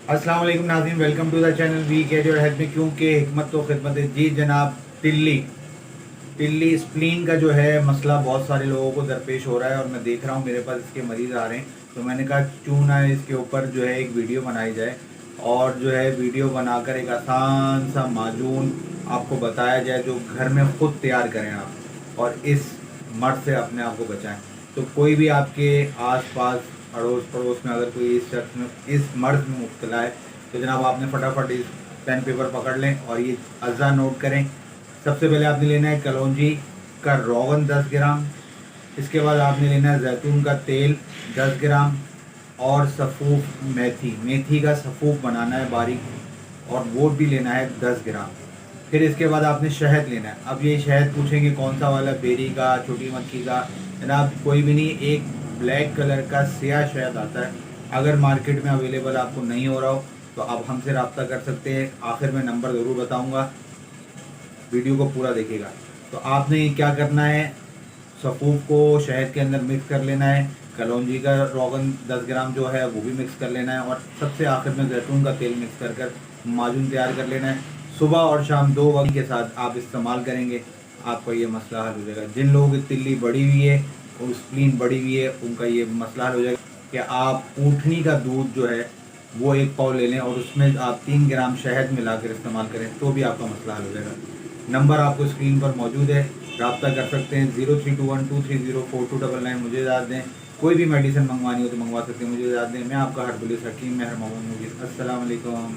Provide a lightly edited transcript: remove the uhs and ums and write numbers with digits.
अस्सलाम वालेकुम नाज़रीन, welcome to the channel we get your help में क्योंकि हिकमत तो खिदमत है। जी जनाब, तिल्ली तिल्ली स्प्लीन का जो है मसला बहुत सारे लोगों को दरपेश हो रहा है और मैं देख रहा हूँ मेरे पास इसके मरीज़ आ रहे हैं। तो मैंने कहा क्यों ना इसके ऊपर जो है एक वीडियो बनाई जाए और जो है वीडियो बनाकर एक आसान सा माजून आपको बताया जाए जो घर में ख़ुद तैयार करें आप और इस मर्ज से अपने आप को बचाएं। तो कोई भी आपके आस पास अड़ोस पड़ोस में अगर कोई इस शख्स में इस मर्ज में मुब्तला है तो जनाब आपने फटाफट इस पेन पेपर पकड़ लें और ये अज़ा नोट करें। सबसे पहले आपने लेना है कलौंजी का रोगन 10 ग्राम। इसके बाद आपने लेना है जैतून का तेल 10 ग्राम और सफ़ूफ मेथी मेथी का सफ़ूफ बनाना है बारीक और वो भी लेना है 10 ग्राम। फिर इसके बाद आपने शहद लेना है। अब ये शहद पूछेंगे कौन सा वाला, बेरी का, छोटी मक्खी का? जनाब कोई भी नहीं, एक ब्लैक कलर का स्याह शहद आता है। अगर मार्केट में अवेलेबल आपको नहीं हो रहा हो तो आप हमसे रब्ता कर सकते हैं। आखिर में नंबर ज़रूर बताऊंगा, वीडियो को पूरा देखिएगा। तो आपने क्या करना है, सफ़ूफ को शहद के अंदर मिक्स कर लेना है, कलौंजी का रोगन 10 ग्राम जो है वो भी मिक्स कर लेना है और सबसे आखिर में जैतून का तेल मिक्स कर कर माजून तैयार कर लेना है। सुबह और शाम 2 वक्त के साथ आप इस्तेमाल करेंगे, आपका ये मसला हल हो जाएगा। जिन लोगों की तिल्ली बढ़ी हुई है और स्प्लीन बढ़ी हुई है उनका ये मसला हल हो जाएगा कि आप ऊँटनी का दूध जो है वो 1 पाव ले लें और उसमें आप 3 ग्राम शहद मिलाकर इस्तेमाल करें तो भी आपका मसला हल हो जाएगा। नंबर आपको स्क्रीन पर मौजूद है, रब्ता कर सकते हैं। 0321230429 मुझे इजाज़त दें। कोई भी मेडिसिन मंगवानी हो तो मंगवा सकते हैं, मुझे इजाज़त दें। मैं आपका हरबुलिस हकीम मेहर मोहम्मद मुजीद। अस्सलाम वालेकुम।